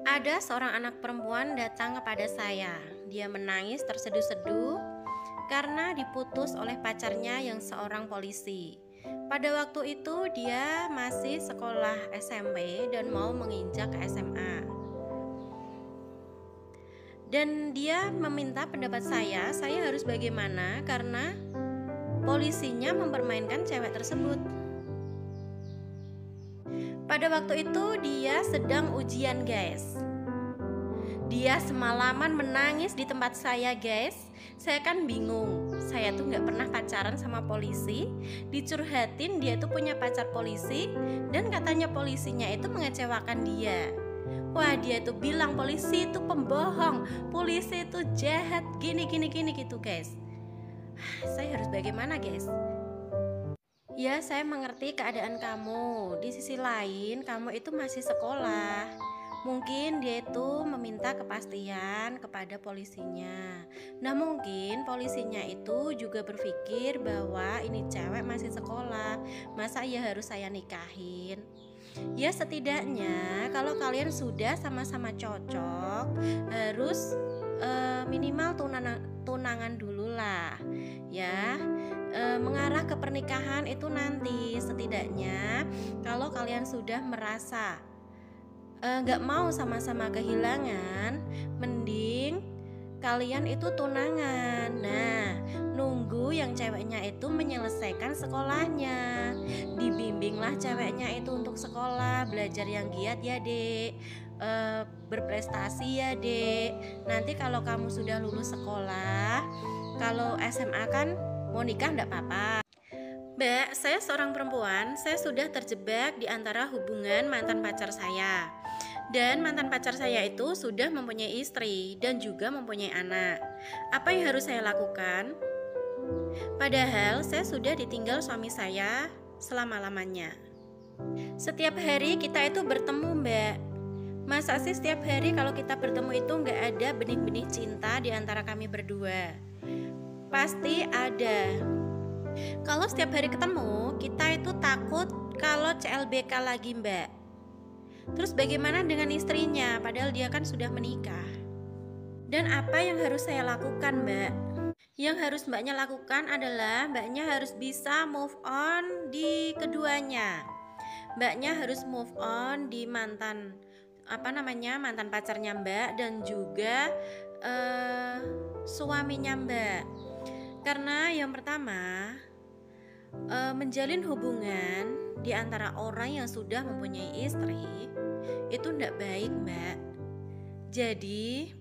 Ada seorang anak perempuan datang kepada saya. Dia menangis terseduh-seduh karena diputus oleh pacarnya yang seorang polisi. Pada waktu itu dia masih sekolah SMP dan mau menginjak ke SMA. Dan dia meminta pendapat saya harus bagaimana karena polisinya mempermainkan cewek tersebut. Pada waktu itu dia sedang ujian, guys. Dia semalaman menangis di tempat saya, guys. Saya kan bingung. Saya tuh gak pernah pacaran sama polisi. Dicurhatin dia tuh punya pacar polisi. Dan katanya polisinya itu mengecewakan dia. Wah, dia tuh bilang polisi itu pembohong, polisi itu jahat, gini gitu, guys. Saya harus bagaimana, guys? Ya, saya mengerti keadaan kamu. Di sisi lain, kamu itu masih sekolah. Mungkin dia itu meminta kepastian kepada polisinya. Nah, mungkin polisinya itu juga berpikir bahwa ini cewek masih sekolah, masa ia harus saya nikahin? Ya, setidaknya kalau kalian sudah sama-sama cocok, harus minimal tunangan dulu lah, ya. Mengarah ke pernikahan itu nanti. Setidaknya kalau kalian sudah merasa gak mau sama-sama kehilangan, mending kalian itu tunangan. Nah, nunggu yang ceweknya itu menyelesaikan sekolahnya. Dibimbinglah ceweknya itu untuk sekolah, belajar yang giat ya dek, berprestasi ya dek. Nanti kalau kamu sudah lulus sekolah, kalau SMA kan mau nikah enggak apa-apa. Mbak, saya seorang perempuan, saya sudah terjebak di antara hubungan mantan pacar saya. Dan mantan pacar saya itu sudah mempunyai istri dan juga mempunyai anak. Apa yang harus saya lakukan? Padahal saya sudah ditinggal suami saya selama-lamanya. Setiap hari kita itu bertemu, Mbak. Masa sih setiap hari kalau kita bertemu itu nggak ada benih-benih cinta di antara kami berdua? Pasti ada. Kalau setiap hari ketemu, kita itu takut kalau CLBK lagi, Mbak. Terus bagaimana dengan istrinya? Padahal dia kan sudah menikah. Dan apa yang harus saya lakukan, Mbak? Yang harus Mbaknya lakukan adalah Mbaknya harus bisa move on di keduanya. Mbaknya harus move on di mantan pacarnya Mbak dan juga suaminya Mbak. Karena yang pertama, menjalin hubungan di antara orang yang sudah mempunyai istri itu tidak baik, Mbak. Jadi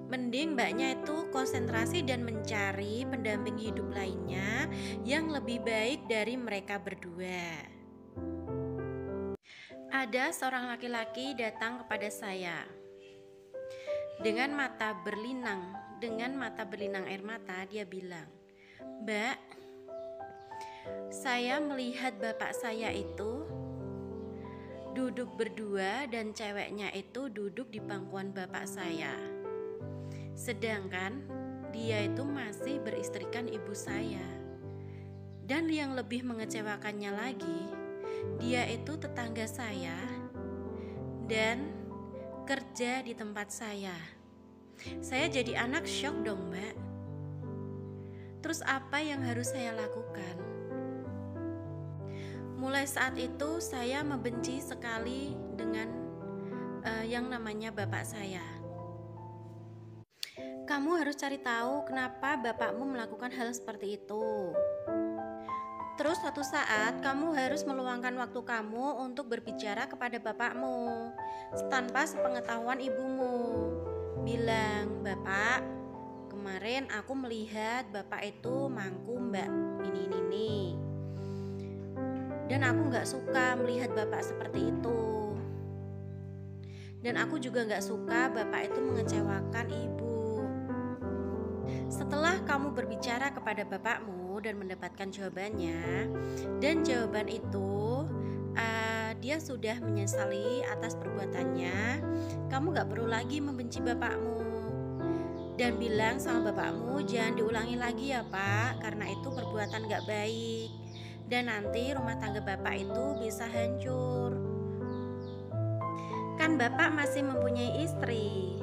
mending Mbaknya itu konsentrasi dan mencari pendamping hidup lainnya yang lebih baik dari mereka berdua. Ada seorang laki-laki datang kepada saya dengan mata berlinang air mata. Dia bilang, "Mbak, saya melihat bapak saya itu duduk berdua dan ceweknya itu duduk di pangkuan bapak saya. Sedangkan dia itu masih beristrikan ibu saya. Dan yang lebih mengecewakannya lagi, dia itu tetangga saya dan kerja di tempat saya." Saya jadi anak syok dong, Mbak. Terus apa yang harus saya lakukan? Mulai saat itu saya membenci sekali dengan yang namanya bapak saya. Kamu harus cari tahu kenapa bapakmu melakukan hal seperti itu. Terus suatu saat kamu harus meluangkan waktu kamu untuk berbicara kepada bapakmu tanpa sepengetahuan ibumu. Bilang, "Bapak, kemarin aku melihat bapak itu mangku Mbak ini. Dan aku gak suka melihat bapak seperti itu. Dan aku juga gak suka bapak itu mengecewakan ibu." Setelah kamu berbicara kepada bapakmu dan mendapatkan jawabannya, dan jawaban itu dia sudah menyesali atas perbuatannya, kamu gak perlu lagi membenci bapakmu. Dan bilang sama bapakmu, "Jangan diulangi lagi ya Pak, karena itu perbuatan gak baik. Dan nanti rumah tangga bapak itu bisa hancur." Kan Bapak masih mempunyai istri.